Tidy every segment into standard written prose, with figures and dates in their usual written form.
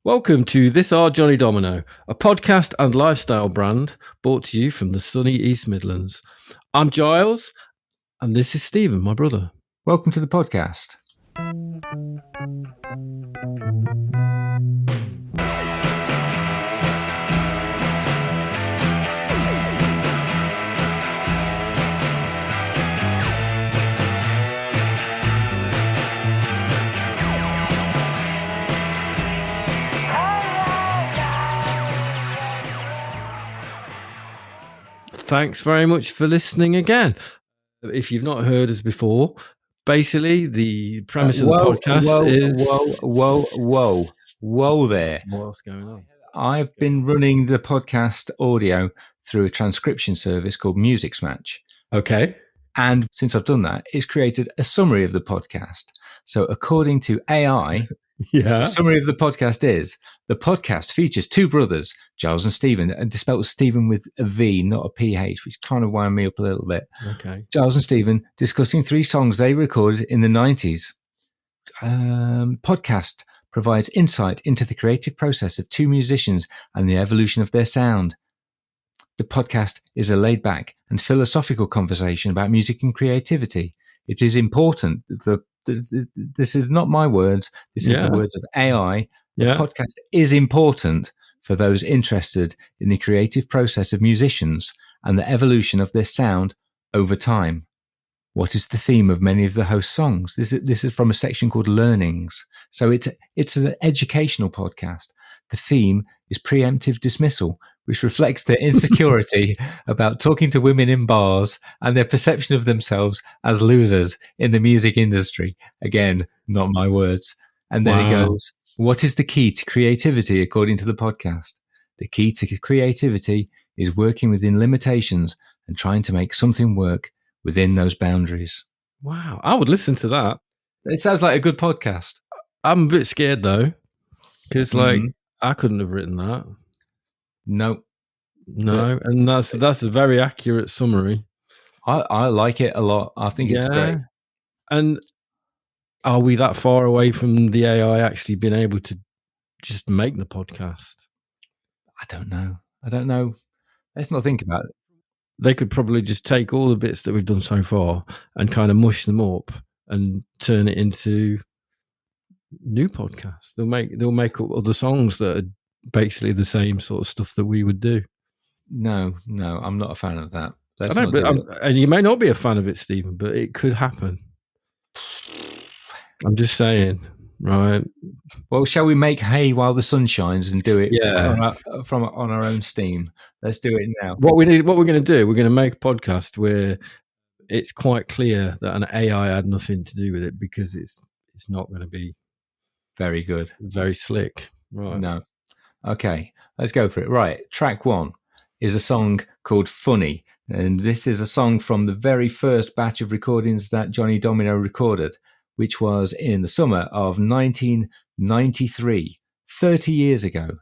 Welcome to This Are Johnny Domino, a podcast and lifestyle brand brought to you from the sunny East Midlands. I'm Giles, and this is Stephen, my brother. Welcome to the podcast. Thanks very much for listening again. If you've not heard us before, basically the premise of the podcast is... Whoa there. What's going on? I've been running the podcast audio through a transcription service called Music Match. Okay. And since I've done that, it's created a summary of the podcast. So according to AI, the summary of the podcast is, the podcast features two brothers, Giles and Stephen, and they spelled Stephen with a V, not a PH, which kind of wound me up a little bit. Okay. Giles and Stephen discussing 3 songs they recorded in the 90s. Podcast provides insight into the creative process of 2 musicians and the evolution of their sound. The podcast is a laid-back and philosophical conversation about music and creativity. It is important. This is not my words. This is the words of AI. The podcast is important for those interested in the creative process of musicians and the evolution of their sound over time. What is the theme of many of the host songs? This is from a section called Learnings. So it's an educational podcast. The theme is preemptive dismissal, which reflects their insecurity about talking to women in bars and their perception of themselves as losers in the music industry. Again, not my words. And then it goes, what is the key to creativity according to the podcast? The key to creativity is working within limitations and trying to make something work within those boundaries. Wow. I would listen to that. It sounds like a good podcast. I'm a bit scared though, because I couldn't have written that. No, and that's a very accurate summary. I like it a lot. I think it's great. And are we that far away from the AI actually being able to just make the podcast? I don't know. Let's not think about it. They could probably just take all the bits that we've done so far and kind of mush them up and turn it into new podcasts. They'll make up other songs that are basically the same sort of stuff that we would do. No, I'm not a fan of that. And you may not be a fan of it, Stephen, but it could happen. I'm just saying, right? Well, shall we make hay while the sun shines and do it on our own steam? Let's do it now. What we're going to do, we're going to make a podcast where it's quite clear that an AI had nothing to do with it, because it's not going to be very good, very slick. Right? No. Okay, let's go for it. Right, track 1 is a song called Funny, and this is a song from the very first batch of recordings that Johnny Domino recorded, which was in the summer of 1993, 30 years ago.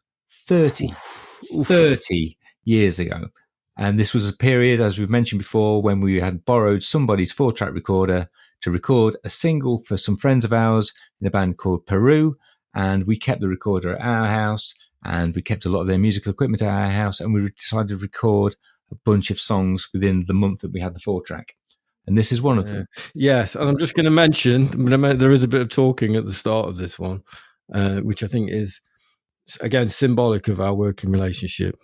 30 years ago. And this was a period, as we've mentioned before, when we had borrowed somebody's 4-track recorder to record a single for some friends of ours in a band called Peru, and we kept the recorder at our house, and we kept a lot of their musical equipment at our house, and we decided to record a bunch of songs within the month that we had the 4-track. And this is one of them. Yes, and I'm just going to mention, there is a bit of talking at the start of this one, which I think is, again, symbolic of our working relationship.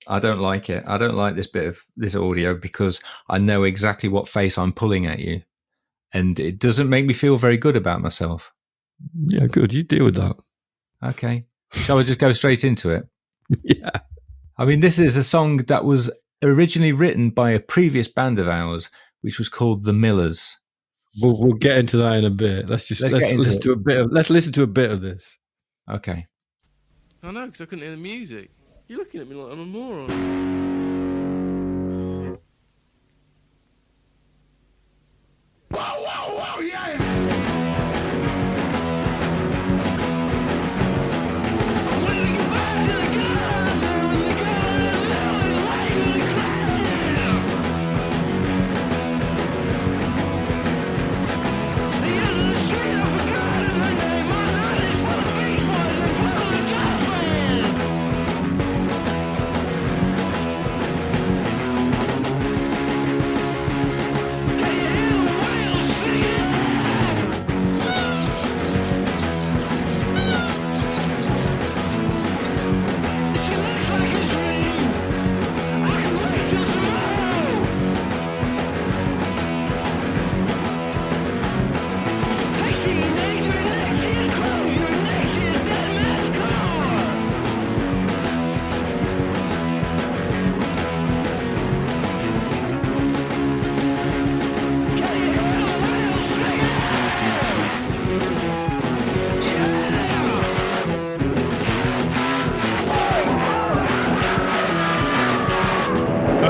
I don't like it. I don't like this bit of this audio because I know exactly what face I'm pulling at you. And it doesn't make me feel very good about myself. Yeah, good. You deal with that. Okay. Shall we just go straight into it? Yeah. I mean, this is a song that was originally written by a previous band of ours, which was called The Millers. We'll get into that in a bit. Let's listen to a bit of this. Okay. I know, because I couldn't hear the music. You're looking at me like I'm a moron. Whoa, yeah!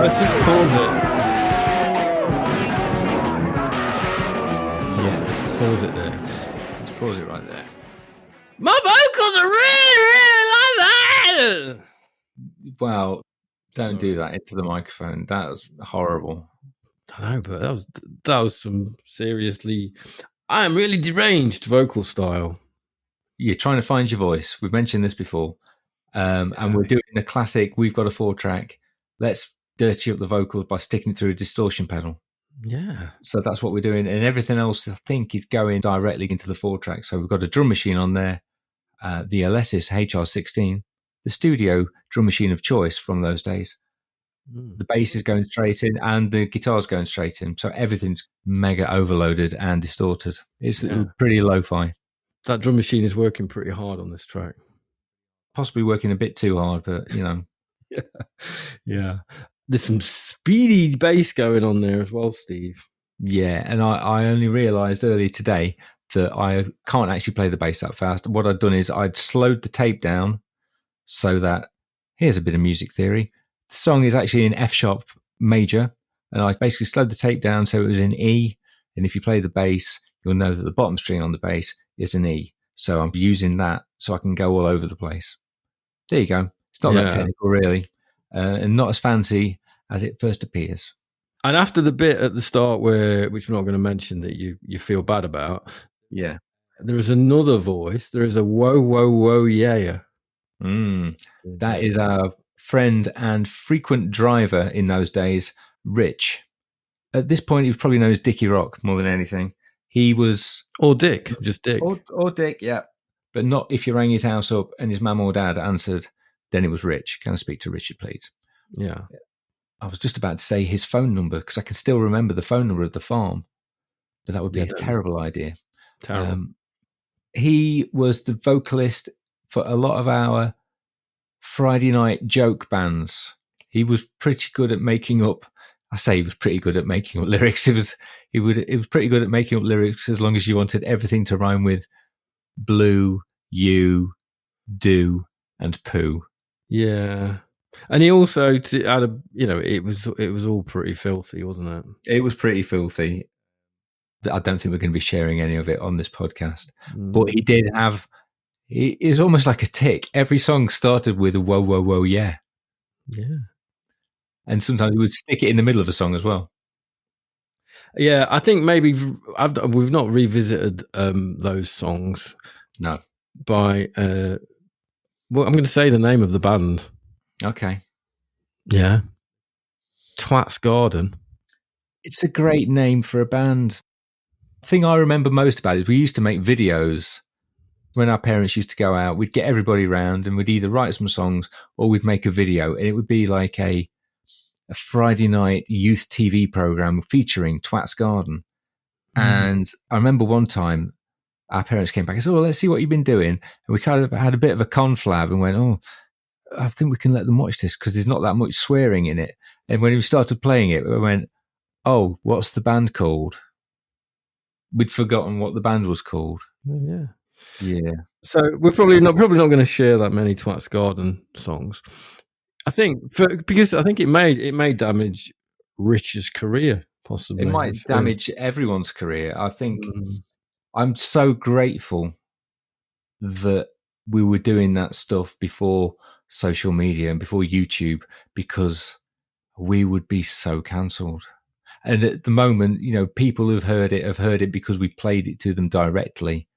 let's just pause it. Yeah. Let's pause it there. Let's pause it right there. My vocals are really like that. Well, don't Sorry. do that into the microphone. That was horrible. I know, but that was some seriously. I am really deranged vocal style. You're trying to find your voice. We've mentioned this before. And we're doing the classic, we've got a 4-track. Let's dirty up the vocals by sticking it through a distortion pedal. Yeah. So that's what we're doing. And everything else, I think, is going directly into the 4-track. So we've got a drum machine on there, the Alesis HR16, the studio drum machine of choice from those days. The bass is going straight in and the guitar's going straight in. So everything's mega overloaded and distorted. It's pretty lo-fi. That drum machine is working pretty hard on this track. Possibly working a bit too hard, but, you know. Yeah. There's some speedy bass going on there as well, Steve. Yeah, and I only realised earlier today that I can't actually play the bass that fast. What I'd done is I'd slowed the tape down so that, here's a bit of music theory, the song is actually in F sharp major, and I basically slowed the tape down so it was in E, and if you play the bass, you'll know that the bottom string on the bass is an E. So I'm using that so I can go all over the place. There you go. It's not that technical, really, and not as fancy as it first appears. And after the bit at the start which we're not going to mention that you feel bad about, yeah, there is another voice. There is a whoa, whoa, whoa, yeah. That is our friend and frequent driver in those days, Rich. At this point, he was probably known as Dickie Rock more than anything. He was... Or Dick, just Dick. Or Dick, yeah. But not if you rang his house up and his mum or dad answered, then it was Rich. Can I speak to Richard, please? Yeah. I was just about to say his phone number because I can still remember the phone number of the farm, but that would be a terrible idea. Terrible. He was the vocalist for a lot of our Friday night joke bands. He was pretty good at making up. I say he was pretty good at making up lyrics. He was pretty good at making up lyrics as long as you wanted everything to rhyme with blue, you, do, and poo. Yeah. And he also had it was all pretty filthy, wasn't it? It was pretty filthy. I don't think we're going to be sharing any of it on this podcast. But he did have, it's almost like a tick. Every song started with a whoa, whoa, whoa, yeah. Yeah. And sometimes we would stick it in the middle of a song as well. Yeah, I think maybe we've not revisited those songs. No. By, I'm going to say the name of the band. Okay. Yeah. Twats Garden. It's a great name for a band. The thing I remember most about it is we used to make videos when our parents used to go out. We'd get everybody round and we'd either write some songs or we'd make a video, and it would be like a Friday night youth TV program featuring Twats Garden. And I remember one time our parents came back and said, "Oh, let's see what you've been doing." And we kind of had a bit of a conflab and went, "Oh, I think we can let them watch this because there's not that much swearing in it." And when we started playing it, we went, "Oh, what's the band called?" We'd forgotten what the band was called. Yeah. Yeah. So we're probably not going to share that many Twats Garden songs. I think because I think it may damage Rich's career, possibly. It might damage everyone's career. I think I'm so grateful that we were doing that stuff before social media and before YouTube, because we would be so cancelled. And at the moment, people who've heard it have heard it because we played it to them directly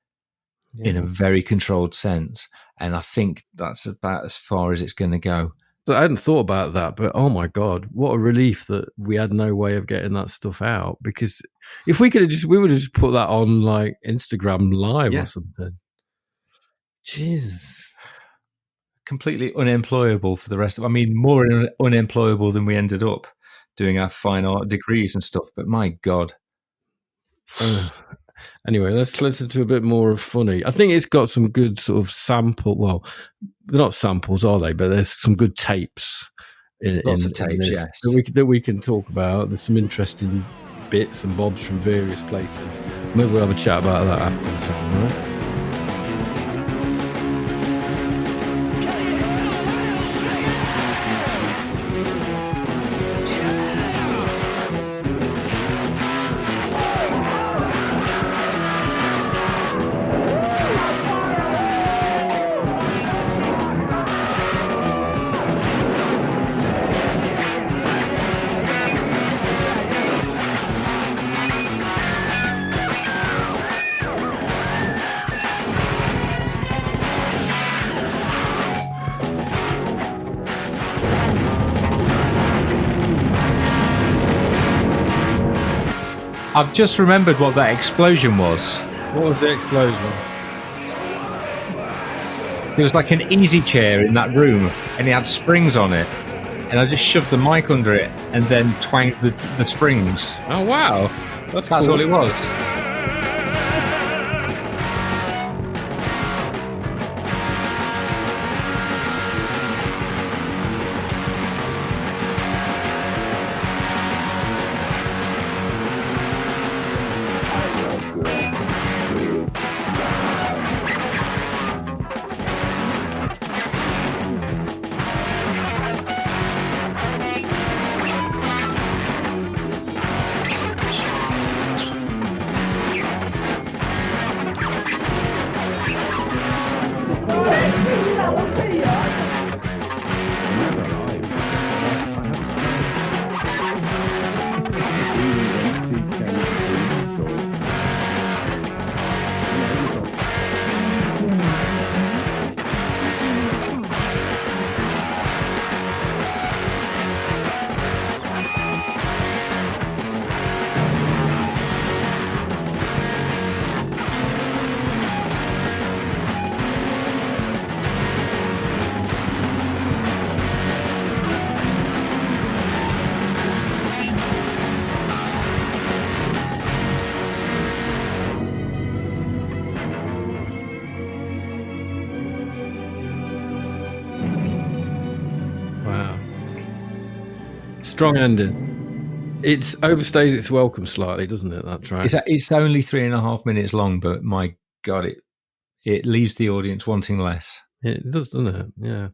in a very controlled sense. And I think that's about as far as it's going to go. So I hadn't thought about that, but oh my God, what a relief that we had no way of getting that stuff out. Because if we would have just put that on like Instagram Live or something. Jesus. Completely unemployable for the rest of, more unemployable than we ended up doing our fine art degrees and stuff. But my God. Anyway, let's listen to a bit more of Funny. I think it's got some good sort of sample. Well, they're not samples, are they? But there's some good tapes. Lots of tapes, yes. That we can talk about. There's some interesting bits and bobs from various places. Maybe we'll have a chat about that after the song, right? I've just remembered what that explosion was. What was the explosion? There was like an easy chair in that room, and it had springs on it. And I just shoved the mic under it and then twanged the springs. Oh, wow. That's cool. all it was. Wow. Strong ending. It overstays its welcome slightly, doesn't it, that track? It's only 3.5 minutes long, but my God, it leaves the audience wanting less. It does, doesn't it? Yeah.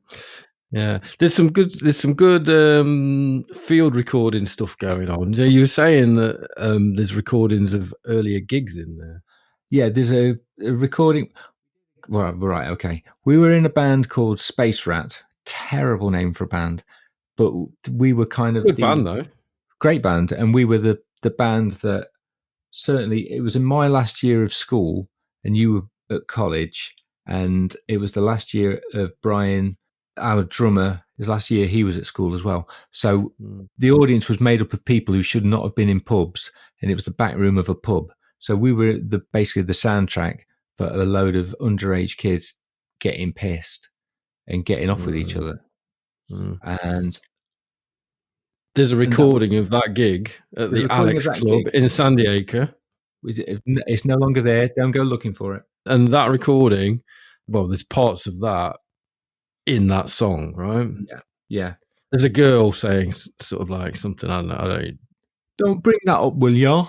Yeah. There's some good field recording stuff going on. You were saying that there's recordings of earlier gigs in there. Yeah, there's a recording. Well, right, okay. We were in a band called Space Rat. Terrible name for a band, but we were kind of Good band though. Great band, and we were the band that certainly. It was in my last year of school, and you were at college, and it was the last year of Brian, our drummer. His last year, he was at school as well. So the audience was made up of people who should not have been in pubs, and it was the back room of a pub. So we were basically the soundtrack for a load of underage kids getting pissed and getting off with each other. And there's a recording of that gig at the Alex Club in San Diego. It's no longer there. Don't go looking for it. And that recording, well, there's parts of that in that song, right? Yeah. There's a girl saying sort of like something, I don't Don't bring that up, will ya?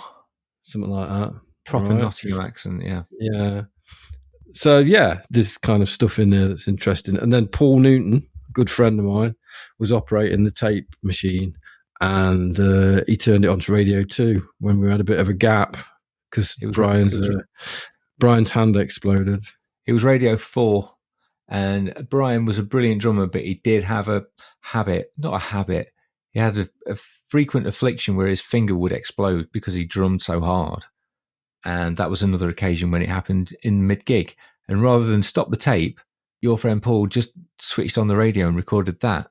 Something like that. Proper Nottingham accent, yeah. Yeah. So, yeah, there's kind of stuff in there that's interesting. And then Paul Newton, a good friend of mine, was operating the tape machine, and he turned it onto Radio 2 when we had a bit of a gap because Brian's hand exploded. It was Radio 4, and Brian was a brilliant drummer, but he did have a habit, not a habit, he had a frequent affliction where his finger would explode because he drummed so hard. And that was another occasion when it happened in mid-gig. And rather than stop the tape, your friend Paul just switched on the radio and recorded that.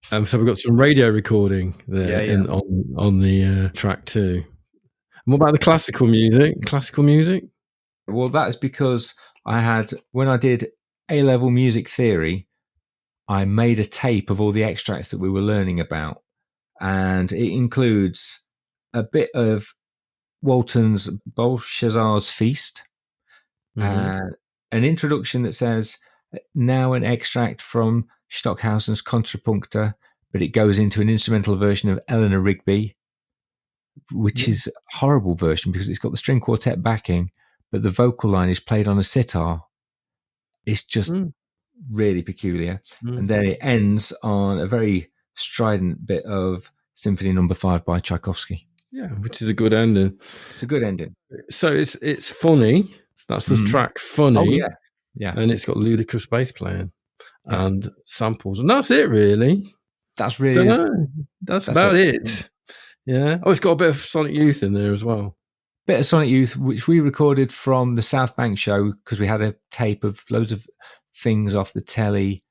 So we've got some radio recording there on the track too. And what about the classical music? Classical music? Well, that's because when I did A-level music theory, I made a tape of all the extracts that we were learning about. And it includes a bit of Walton's Belshazzar's Feast, an introduction that says, now an extract from Stockhausen's Contrapuncta, but it goes into an instrumental version of Eleanor Rigby, which is a horrible version because it's got the string quartet backing, but the vocal line is played on a sitar. It's just really peculiar. And then it ends on a very strident bit of Symphony No. 5 by Tchaikovsky. Yeah, which is a good ending. It's a good ending. So it's funny. That's the track, Funny. Oh, yeah. Yeah. And it's got ludicrous bass playing and samples. And that's it, really. That's really... That's about it. Yeah. Oh, it's got a bit of Sonic Youth in there as well. Bit of Sonic Youth, which we recorded from the South Bank show because we had a tape of loads of things off the telly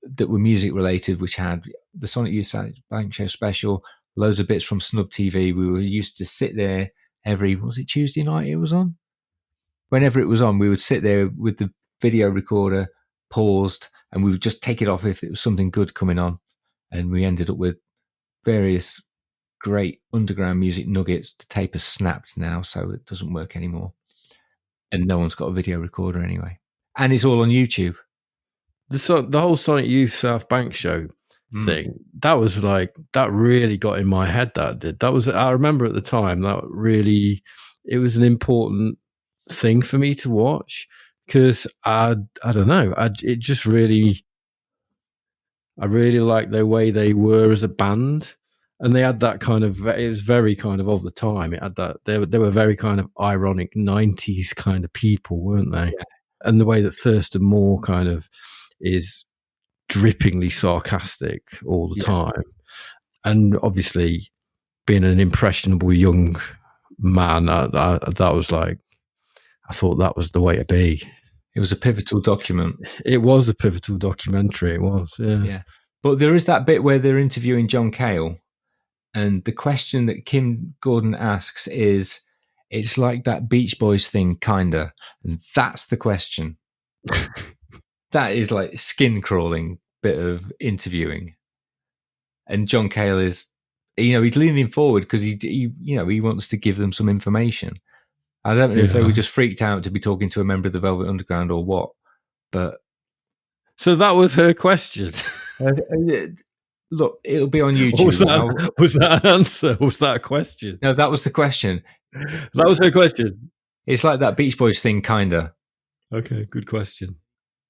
that were music related, which had the Sonic Youth South Bank show special, loads of bits from Snub TV. We were used to sit there was it Tuesday night it was on? Whenever it was on, we would sit there with the video recorder paused, and we would just take it off if it was something good coming on. And we ended up with various great underground music nuggets. The tape has snapped now, so it doesn't work anymore. And no one's got a video recorder anyway. And it's all on YouTube. The whole Sonic Youth South Bank show thing, that really got in my head. I remember at the time it was an important thing for me to watch, because I don't know, I really liked the way they were as a band, and they had that kind of, it was very kind of the time. It had that, they were very kind of ironic 90s kind of people, weren't they? Yeah. And the way that Thurston Moore kind of is drippingly sarcastic all the time. And obviously being an impressionable young man, that was like, I thought that was the way to be. It was a pivotal document. It was a pivotal documentary. It was, yeah. But there is that bit where they're interviewing John Cale, and the question that Kim Gordon asks is, it's like that Beach Boys thing, kinda. And that's the question. That is like skin crawling bit of interviewing. And John Cale is, he's leaning forward because he wants to give them some information. I don't know if they were just freaked out to be talking to a member of the Velvet Underground or what, but. So that was her question. Look, it'll be on YouTube. Was that an answer? Was that a question? No, that was the question. That was her question. It's like that Beach Boys thing, kinda. Okay, good question.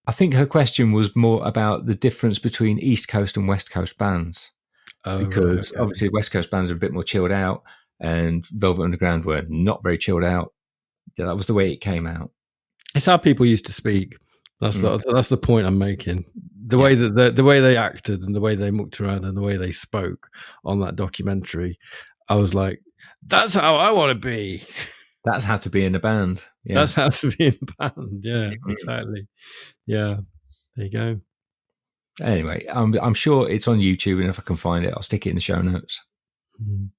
I think her question was more about the difference between East Coast and West Coast bands. Because obviously West Coast bands are a bit more chilled out, and Velvet Underground were not very chilled out. Yeah, that was the way it came out. It's how people used to speak. That's the point I'm making. The way that the way they acted and the way they mucked around and the way they spoke on that documentary, I was like, that's how I want to be. That's how to be in a band. Yeah. That's how to be in a band. Yeah, exactly. Yeah, there you go. Anyway, I'm sure it's on YouTube, and if I can find it, I'll stick it in the show notes. Mm.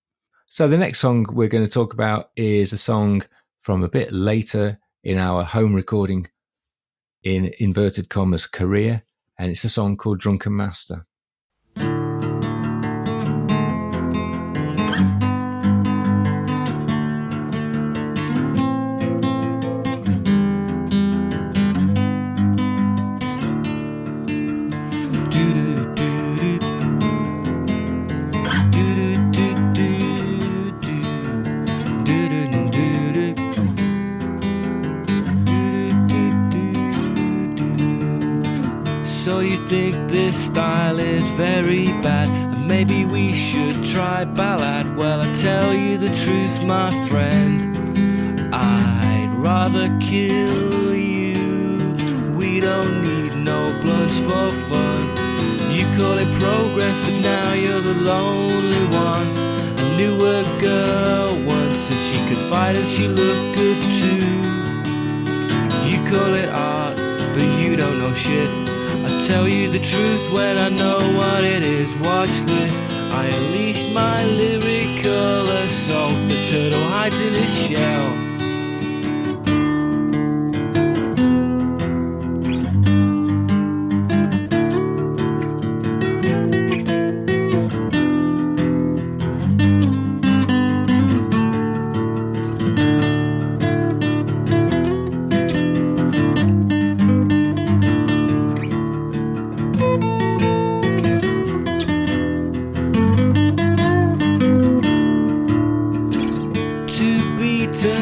So the next song we're going to talk about is a song from a bit later in our home recording, in inverted commas, career, and it's a song called Drunken Master. So you think this style is very bad, and maybe we should try ballad? Well, I tell you the truth, my friend, I'd rather kill you. We don't need no blunts for fun. You call it progress, but now you're the lonely one. I knew a girl once and she could fight and she looked good too. You call it art, but you don't know shit. I tell you the truth when I know what it is. Watch this, I unleash my lyrical assault. The turtle hides in his shell.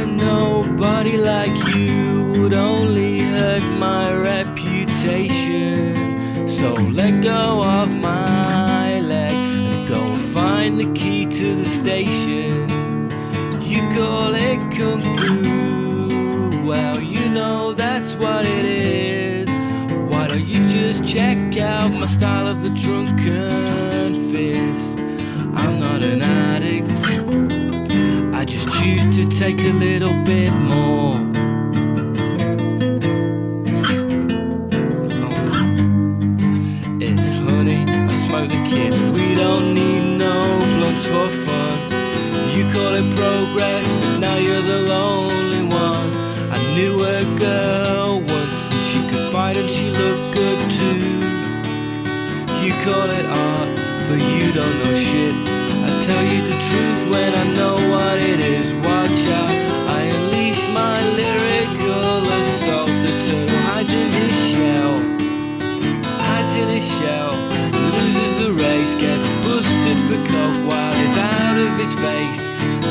Nobody like you would only hurt my reputation. So let go of my leg and go and find the key to the station. You call it kung fu, well you know that's what it is. Why don't you just check out my style of the drunken fist? I'm not an addict, I just choose to take a little bit more. It's honey, I smoke the kids. We don't need no blunts for call it progress, but now you're the lonely one. I knew a girl once and she could fight and she looked good too. You call it art, but you don't know shit. I tell you the truth when I know what it is. Watch out, I unleash my lyrical assault. The turtle hides in his shell, hides in his shell. Loses the race, gets busted for coke while he's out of his face.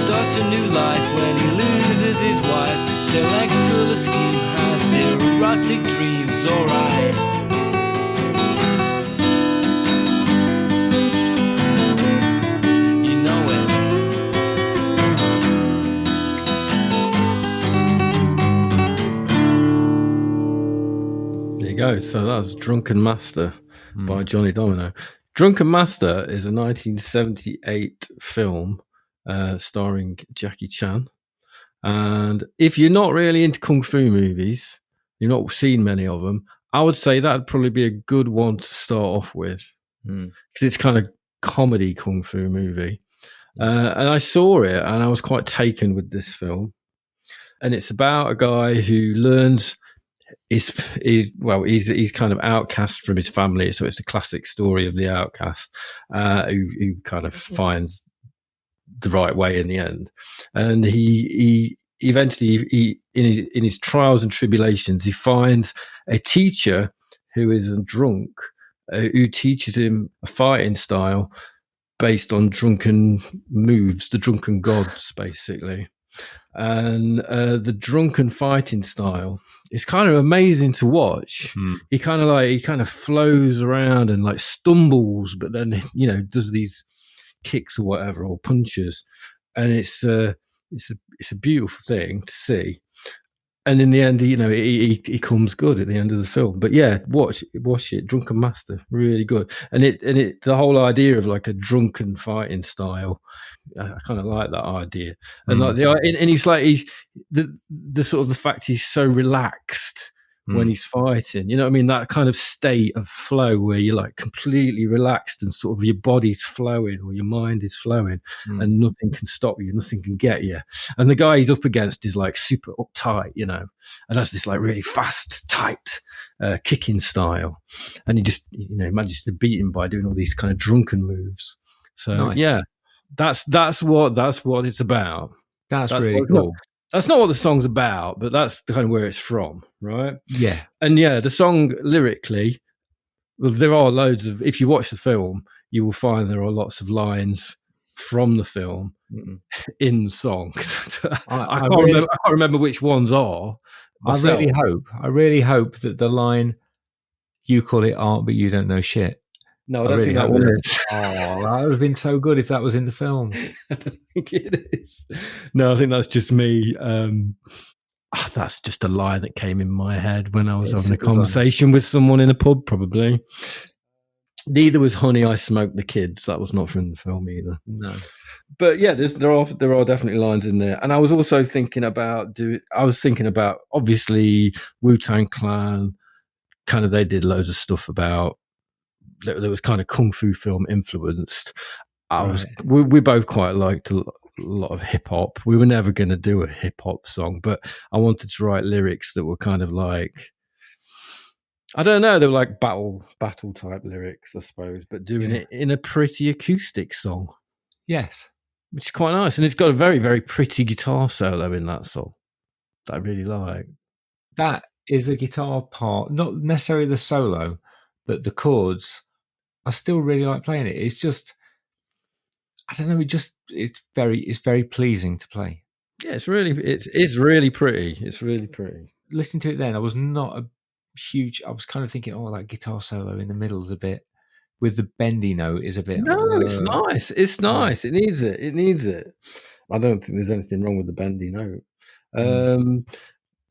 Starts a new life when he loses his wife. Selects colour scheme, has erotic dreams, alright. You know it. There you go. So that was Drunken Master by Johnny Domino. Drunken Master is a 1978 film starring Jackie Chan. And if you're not really into kung fu movies, you've not seen many of them, I would say that'd probably be a good one to start off with, because it's kind of comedy kung fu movie. And I saw it and I was quite taken with this film. And it's about a guy who learns he's kind of outcast from his family. So it's a classic story of the outcast who kind of finds the right way in the end. And he eventually in his trials and tribulations, he finds a teacher who is a drunk who teaches him a fighting style based on drunken moves, the drunken gods, basically. And the drunken fighting style is kind of amazing to watch. He kind of flows around and like stumbles, but then does these kicks or whatever, or punches, and it's a beautiful thing to see. And in the end, he comes good at the end of the film. But yeah, watch it. Drunken Master, really good. And it the whole idea of like a drunken fighting style, I kind of like that idea. And like he's the sort of the fact he's so relaxed when he's fighting. You know what I mean? That kind of state of flow where you're like completely relaxed and sort of your body's flowing or your mind is flowing and nothing can stop you, nothing can get you. And the guy he's up against is like super uptight, and has this like really fast, tight kicking style. And he just, manages to beat him by doing all these kind of drunken moves. So nice. Yeah, that's what it's about. That's really cool. That's not what the song's about, but that's the kind of where it's from, right? Yeah. And yeah, the song lyrically, well, there are loads of, if you watch the film, you will find there are lots of lines from the film in the song. I can't remember which ones are. Myself. I really hope that the line, "You call it art, but you don't know shit." No, I don't think that one is. Oh, that would have been so good if that was in the film. I don't think it is. No, I think that's just me. That's just a line that came in my head when I was having a conversation with someone in a pub, probably. Neither was Honey, I Smoked the Kids. That was not from the film either. No. But yeah, there are definitely lines in there. And I was also thinking about obviously Wu-Tang Clan, kind of, they did loads of stuff about, there was kind of kung fu film influenced. We both quite liked a lot of hip hop. We were never going to do a hip hop song, but I wanted to write lyrics that were kind of like, I don't know, they were like battle type lyrics, I suppose, but doing it in a pretty acoustic song. Yes, which is quite nice, and it's got a very, very pretty guitar solo in that song that I really like. That is a guitar part, not necessarily the solo, but the chords. I still really like playing it. It's just, I don't know. It's very pleasing to play. Yeah, it's really pretty. It's really pretty. Listening to it then, I was not a huge. I was kind of thinking, that guitar solo in the middle is a bit, with the bendy note is a bit. No, it's nice. It's nice. It needs it. I don't think there's anything wrong with the bendy note.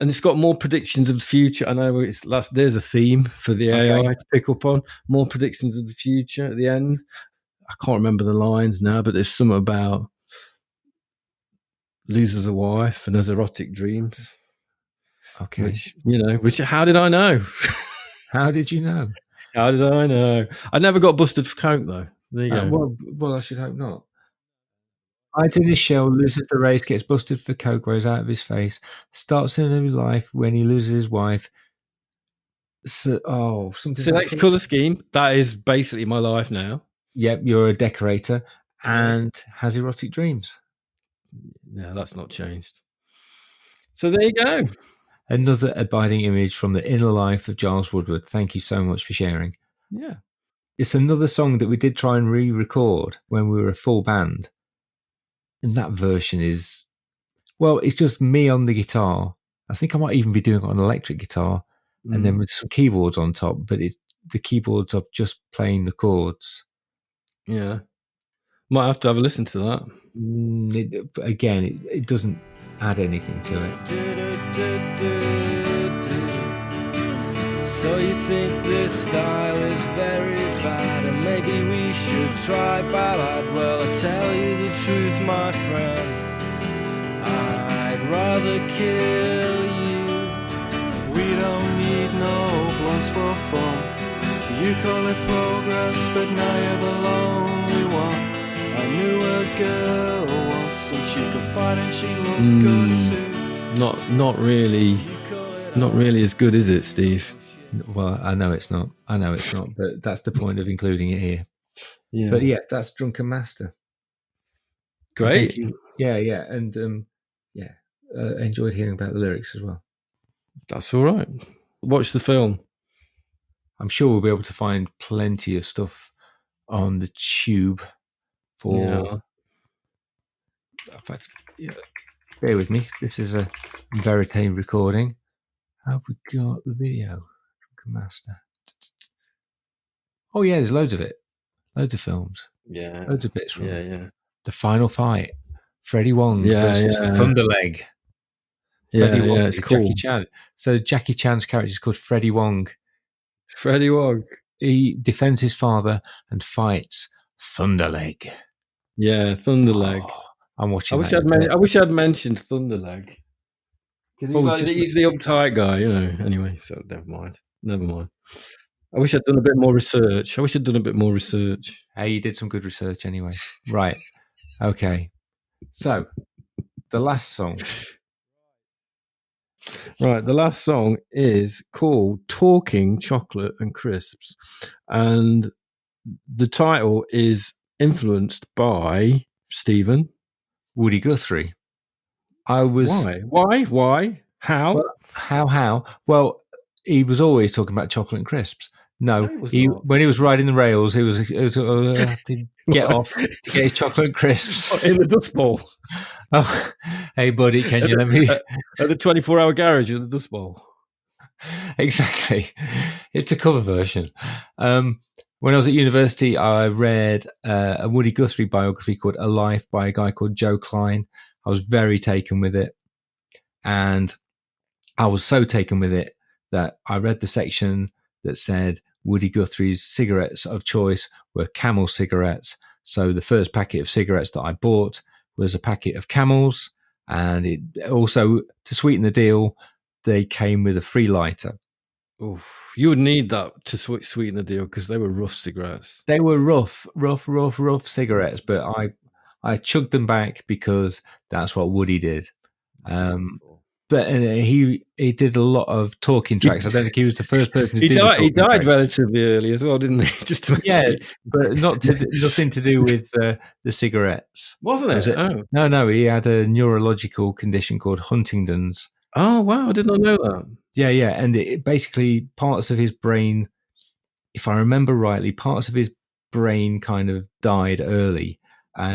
And it's got more predictions of the future. I know there's a theme for the AI to pick up on. More predictions of the future at the end. I can't remember the lines now, but there's something about loses a wife and has erotic dreams. Okay. Which how did I know? How did you know? How did I know? I never got busted for coke though. There you go. Well, I should hope not. I did his shell, loses the race, gets busted for coke, grows out of his face, starts a new life when he loses his wife. So, something. Selects colour scheme. That is basically my life now. Yep, you're a decorator and has erotic dreams. Yeah, that's not changed. So there you go. Another abiding image from the inner life of Giles Woodward. Thank you so much for sharing. Yeah. It's another song that we did try and re-record when we were a full band. And that version is, well, it's just me on the guitar. I think I might even be doing it on an electric guitar and then with some keyboards on top, but the keyboards are just playing the chords. Yeah. Might have to have a listen to that. It doesn't add anything to it. So you think this style is very bad, and maybe we should try ballad? Well, I tell you the truth, my friend, I'd rather kill you. We don't need no blunts for fun. You call it progress, but now you're the lonely one. I knew a girl once, and she could fight and she looked good too. Not really as good, is it, Steve? Well, I know it's not, but that's the point of including it here. Yeah. But yeah, that's Drunken Master. Great. Yeah, and enjoyed hearing about the lyrics as well. That's all right. Watch the film. I'm sure we'll be able to find plenty of stuff on the tube for. In fact, bear with me. This is a Verite recording. Have we got the video? Drunken Master. Oh yeah, there's loads of it. Loads of films. Yeah. Loads of bits from it. Yeah. The final fight. Freddie Wong versus Thunderleg. Freddie Wong it's is cool. Jackie Chan. So Jackie Chan's character is called Freddie Wong. Freddie Wong. He defends his father and fights Thunderleg. Yeah, Thunderleg. Oh, I'm watching. I wish I'd mentioned Thunderleg. Because he's the uptight guy, you know. Anyway, so never mind. I wish I'd done a bit more research. Hey, you did some good research anyway. Right. Okay. So, the last song. Right, the last song is called Talking Chocolate and Crisps. And the title is influenced by Stephen. Woody Guthrie. Why? How? Well, how? Well, he was always talking about chocolate and crisps. No, when he was riding the rails, he was to get off to get his chocolate and crisps in the Dust Bowl. Oh, hey buddy, can you let me at the 24-hour garage in the Dust Bowl? Exactly, it's a cover version. When I was at university, I read a Woody Guthrie biography called "A Life" by a guy called Joe Klein. I was very taken with it, and I was so taken with it that I read the section that said Woody Guthrie's cigarettes of choice were Camel cigarettes. So the first packet of cigarettes that I bought was a packet of Camels, and it also, to sweeten the deal, they came with a free lighter. Oof. You would need that to sweeten the deal because they were rough cigarettes. They were rough cigarettes, but I chugged them back because that's what Woody did. But he did a lot of talking tracks. I don't think he was the first person to do that. He died relatively early as well, didn't he? Just to but nothing to do with the cigarettes. Wasn't it? Oh. No, he had a neurological condition called Huntington's. Oh, wow, I did not know that. Yeah, and basically parts of his brain, if I remember rightly, parts of his brain kind of died early.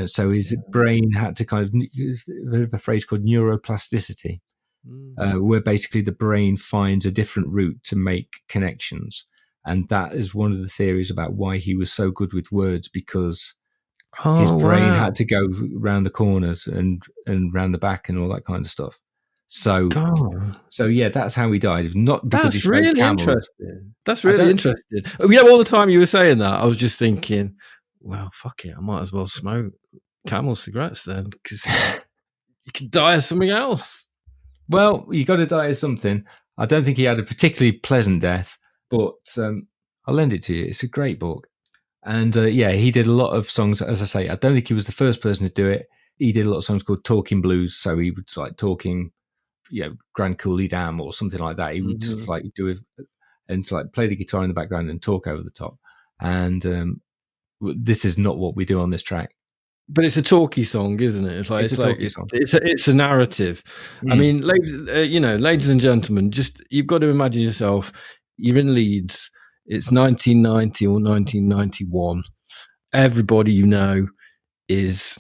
So his brain had to kind of, there's a phrase called neuroplasticity. Where basically the brain finds a different route to make connections. And that is one of the theories about why he was so good with words, because his brain had to go round the corners and round the back and all that kind of stuff. So yeah, that's how he died. Not because he smoked Camels. Interesting. That's really interesting. All the time you were saying that, I was just thinking, well, fuck it, I might as well smoke Camel cigarettes then, because you could die of something else. Well, you got to die of something. I don't think he had a particularly pleasant death, but I'll lend it to you. It's a great book. And he did a lot of songs. As I say, I don't think he was the first person to do it. he did a lot of songs called talking blues. So he would like talking, Grand Coulee Dam or something like that. He would Mhm. like do it and like play the guitar in the background and talk over the top. And this is not what we do on this track. But it's a talky song, isn't it? It's like It's a talky song. It's a narrative. I mean, ladies and gentlemen, just you've got to imagine yourself. You're in Leeds. It's 1990 or 1991. Everybody you know is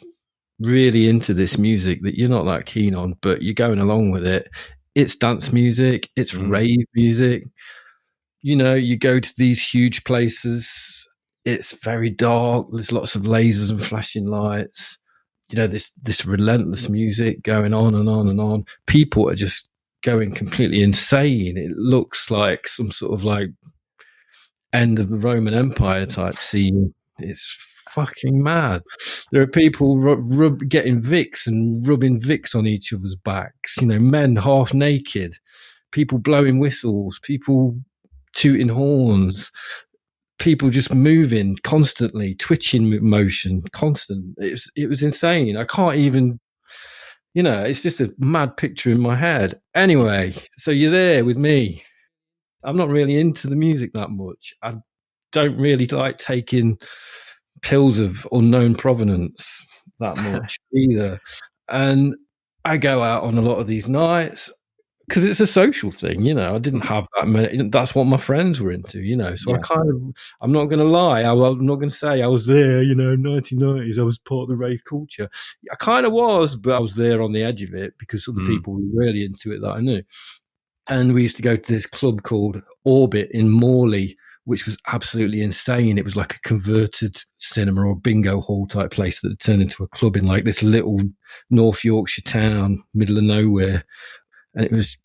really into this music that you're not that keen on, but you're going along with it. It's dance music. It's rave music. You go to these huge places. It's very dark. There's lots of lasers and flashing lights. This relentless music going on and on and on. People are just going completely insane. It looks like some sort of like end of the Roman Empire type scene. It's fucking mad. There are people getting Vicks and rubbing Vicks on each other's backs. Men half naked. People blowing whistles. People tooting horns. People just moving constantly, twitching motion, constant. It was insane. I can't even, it's just a mad picture in my head. Anyway, so you're there with me. I'm not really into the music that much. I don't really like taking pills of unknown provenance that much either. And I go out on a lot of these nights because it's a social thing, I didn't have that many. That's what my friends were into, So I I'm not going to lie. I'm not going to say I was there, 1990s. I was part of the rave culture. I kind of was, but I was there on the edge of it because other people were really into it that I knew. And we used to go to this club called Orbit in Morley, which was absolutely insane. It was like a converted cinema or bingo hall type place that had turned into a club in like this little North Yorkshire town, middle of nowhere. And it was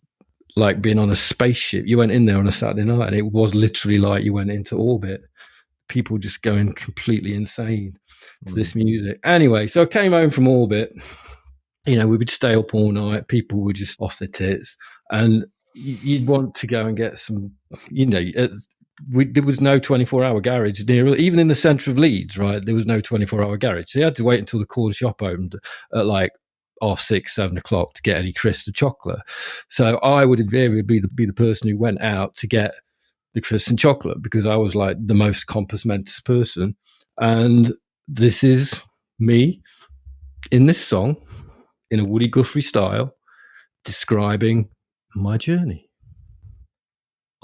like being on a spaceship. You went in there on a Saturday night and it was literally like you went into orbit. People just going completely insane to this music. Anyway, so I came home from orbit. We would stay up all night. People were just off their tits. And you'd want to go and get some, there was no 24-hour garage near, even in the centre of Leeds, right? There was no 24-hour garage. So you had to wait until the corner shop opened at like 6, 7 o'clock to get any crisps or chocolate. So I would invariably be the person who went out to get the crisps and chocolate because I was like the most compos mentis person. And this is me in this song in a Woody Guthrie style describing my journey.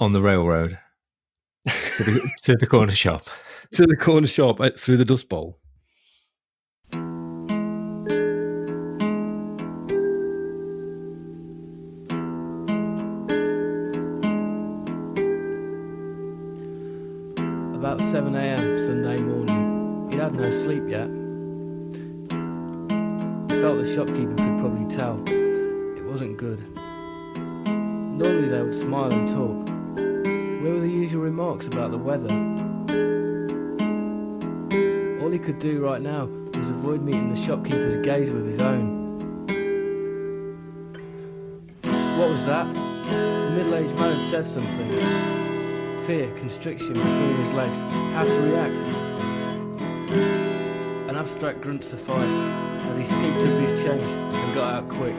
On the railroad to the corner shop. To the corner shop through the Dust Bowl. About 7 a.m. Sunday morning. He'd had no sleep yet. He felt the shopkeeper could probably tell. It wasn't good. Normally they would smile and talk. Where were the usual remarks about the weather? All he could do right now was avoid meeting the shopkeeper's gaze with his own. What was that? The middle-aged man had said something. Fear, constriction between his legs. How to react? An abstract grunt sufficed as he scooped up his change and got out quick.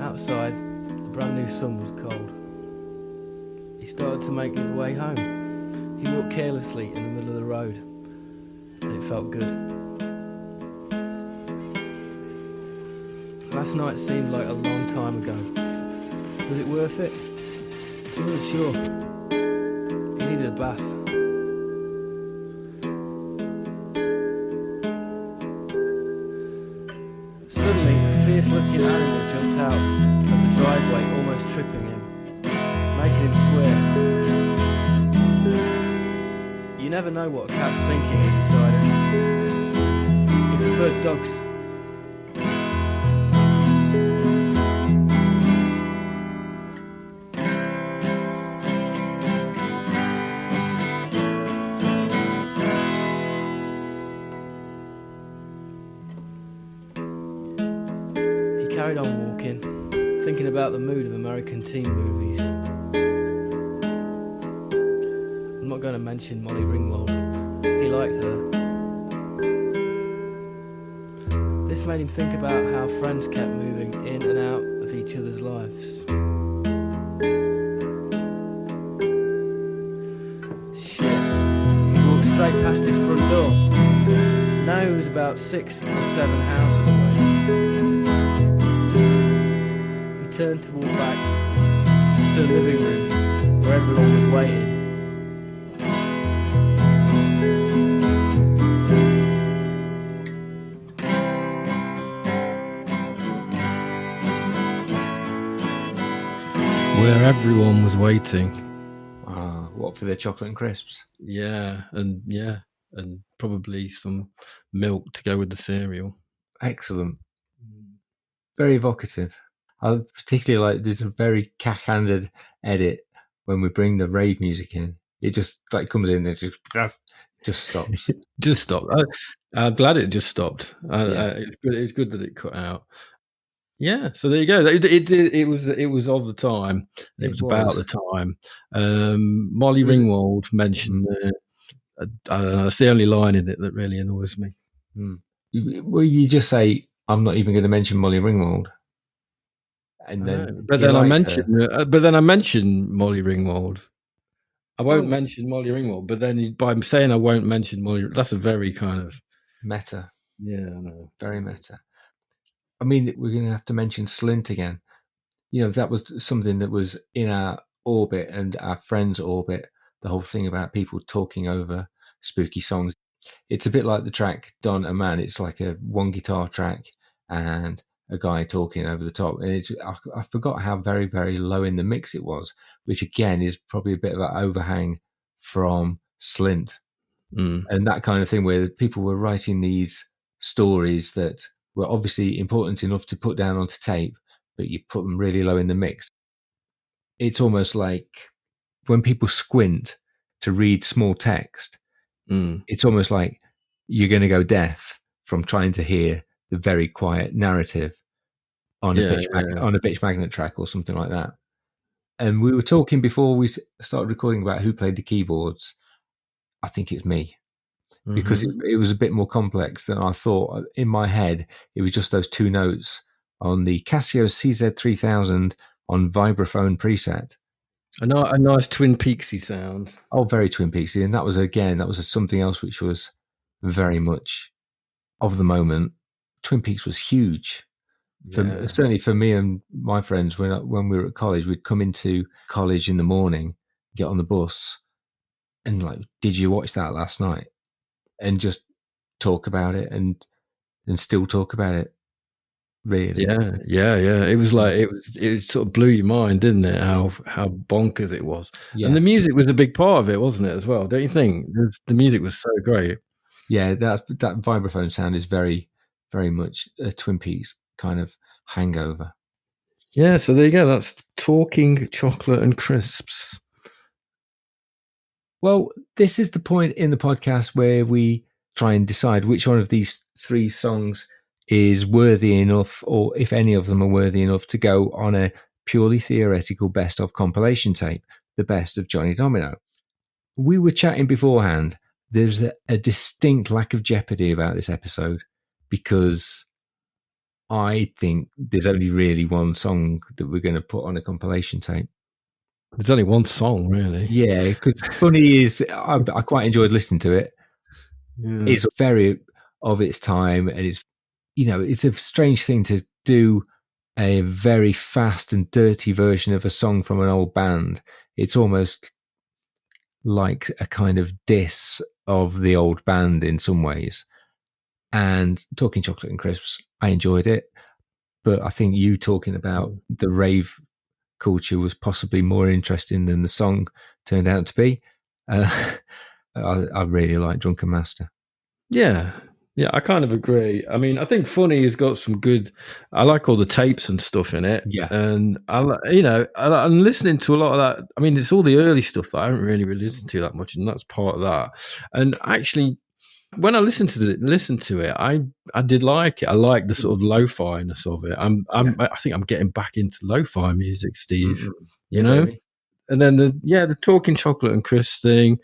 Outside, the brand new sun was cold. He started to make his way home. He walked carelessly in the middle of the road, and it felt good. Last night seemed like a long time ago. Was it worth it? He wasn't sure. He needed a bath. Suddenly, a fierce-looking animal jumped out of the driveway, almost tripping him, making him swear. You never know what a cat's thinking, he decided. He preferred dogs. carried on walking, thinking about the mood of American teen movies. I'm not going to mention Molly Ringwald. He liked her. This made him think about how friends kept moving in and out of each other's lives. Shit. He walked straight past his front door. Now he was about 6 or 7 houses away. He turned to walk back to the living room where everyone was waiting. Where everyone was waiting. What, for their chocolate and crisps? Yeah, and probably some milk to go with the cereal. Excellent. Very evocative. I particularly like there's a very cack-handed edit when we bring the rave music in. It just like comes in and just stops. Just stopped. I'm glad it just stopped. Yeah. It's good that it cut out. Yeah, so there you go. It was of the time. It was about the time. Molly Ringwald mentioned that's the only line in it that really annoys me. Well, you just say, I'm not even going to mention Molly Ringwald. And then but then I mentioned Molly Ringwald. I won't mention Molly Ringwald, but then by saying I won't mention Molly, that's a very kind of meta. Yeah, I know. Very meta. I mean, we're going to have to mention Slint again. You know, that was something that was in our orbit and our friends' orbit, the whole thing about people talking over spooky songs. It's a bit like the track Don a Man. It's like a one guitar track and a guy talking over the top. And I forgot how very, very low in the mix it was, which again is probably a bit of an overhang from Slint. And that kind of thing where people were writing these stories that were obviously important enough to put down onto tape, but you put them really low in the mix. It's almost like when people squint to read small text, it's almost like you're going to go deaf from trying to hear the very quiet narrative on a pitch magnet track or something like that. And we were talking before we started recording about who played the keyboards. I think it's me. Because it was a bit more complex than I thought. In my head, it was just those two notes on the Casio CZ3000 on vibraphone preset. A nice Twin Peaksy sound. Oh, very Twin Peaksy. And that was something else which was very much of the moment. Twin Peaks was huge. Certainly for me and my friends, when we were at college, we'd come into college in the morning, get on the bus, and like, did you watch that last night? And just talk about it and still talk about it. Really. Yeah. It was like it sort of blew your mind, didn't it? How bonkers it was. Yeah. And the music was a big part of it, wasn't it, as well? Don't you think? The music was so great. Yeah, that vibraphone sound is very, very much a Twin Peaks kind of hangover. Yeah, so there you go. That's Talking Chocolate and Crisps. Well, this is the point in the podcast where we try and decide which one of these three songs is worthy enough, or if any of them are worthy enough to go on a purely theoretical best of compilation tape, the best of Johnny Domino. We were chatting beforehand. There's a distinct lack of jeopardy about this episode because I think there's only really one song that we're going to put on a compilation tape. There's only one song, really. Yeah, because funny is, I quite enjoyed listening to it. Yeah. It's very of its time, and it's a strange thing to do a very fast and dirty version of a song from an old band. It's almost like a kind of diss of the old band in some ways. And Talking Chocolate and Crisps, I enjoyed it, but I think you talking about the rave culture was possibly more interesting than the song turned out to be. I really like Drunken Master. Yeah, I kind of agree. I mean, I think Funny has got some good. I like all the tapes and stuff in it. Yeah, and I'm listening to a lot of that. I mean, it's all the early stuff that I haven't really listened to that much, and that's part of that. And actually, when I listened to it, I did like it. I like the sort of lo-fi-ness of it. I think I'm getting back into lo-fi music, Steve. You know, maybe. and then the Talking Chocolate and Chris thing.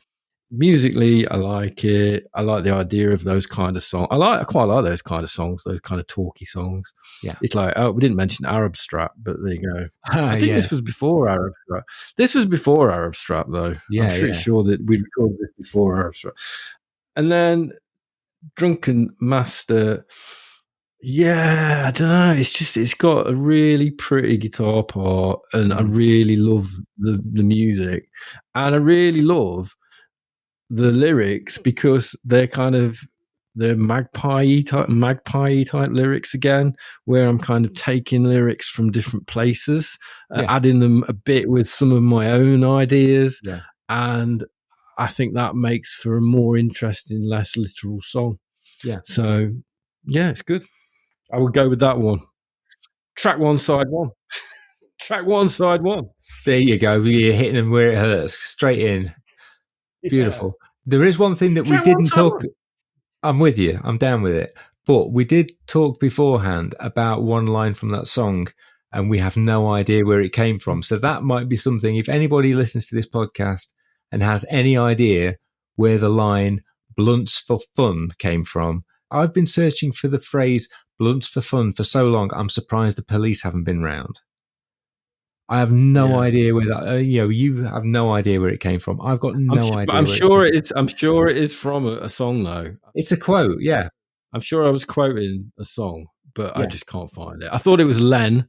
Musically, I like it. I like the idea of those kind of songs. I quite like those kind of songs, those kind of talky songs. Yeah. It's like, we didn't mention Arab Strap, but there you go. I think Yeah. this was before Arab Strap. This was before Arab Strap, though. Yeah, I'm pretty sure that we recorded this before Arab Strap. And then Drunken Master. Yeah, I don't know. It's got a really pretty guitar part, and I really love the music, and I really love the lyrics because they're magpie type lyrics again, where I'm kind of taking lyrics from different places, adding them a bit with some of my own ideas, and I think that makes for a more interesting, less literal song. Yeah. So yeah, it's good. I would go with that one. Track 1, side 1. Track 1, side 1. There you go. You're hitting them where it hurts, straight in. Beautiful. Yeah. There is one thing that we didn't talk. I'm with you. I'm down with it. But we did talk beforehand about one line from that song, and we have no idea where it came from. So that might be something. If anybody listens to this podcast and has any idea where the line "blunts for fun" came from, I've been searching for the phrase "blunts for fun" for so long. I'm surprised the police haven't been round. I have no idea where that. You have no idea where it came from. I've got no idea. I'm sure it is from a song, though. It's a quote. Yeah, I'm sure I was quoting a song, but I just can't find it. I thought it was Len.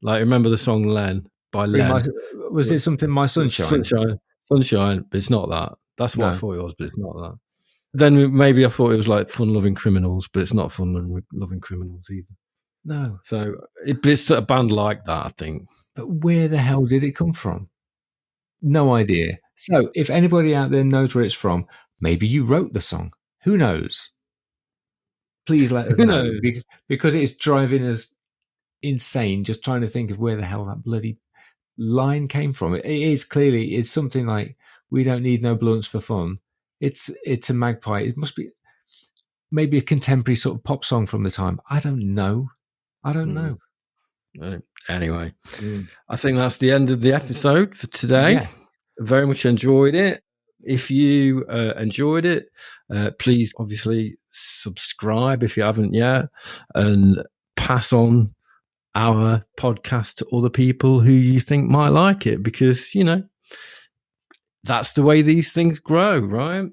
Like, remember the song "Len" by Len? Was it something "My Sunshine"? Sunshine, but it's not that. That's what I thought it was, but it's not that. Then maybe I thought it was like "Fun Loving Criminals," but it's not "Fun Loving Criminals" either. No. So it's a band like that, I think. But where the hell did it come from? No idea. So if anybody out there knows where it's from, maybe you wrote the song. Who knows? Please let us know. Because it's driving us insane just trying to think of where the hell that bloody line came from. It is clearly, it's something like, "We don't need no blunts for fun." It's a magpie. It must be maybe a contemporary sort of pop song from the time. I don't know. Anyway, I think that's the end of the episode for today. Yeah. Very much enjoyed it. If you enjoyed it, please obviously subscribe if you haven't yet, and pass on our podcast to other people who you think might like it, because that's the way these things grow, right?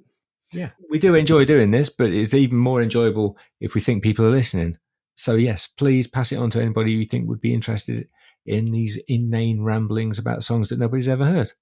Yeah, we do enjoy doing this, but it's even more enjoyable if we think people are listening. So yes, please pass it on to anybody you think would be interested in these inane ramblings about songs that nobody's ever heard.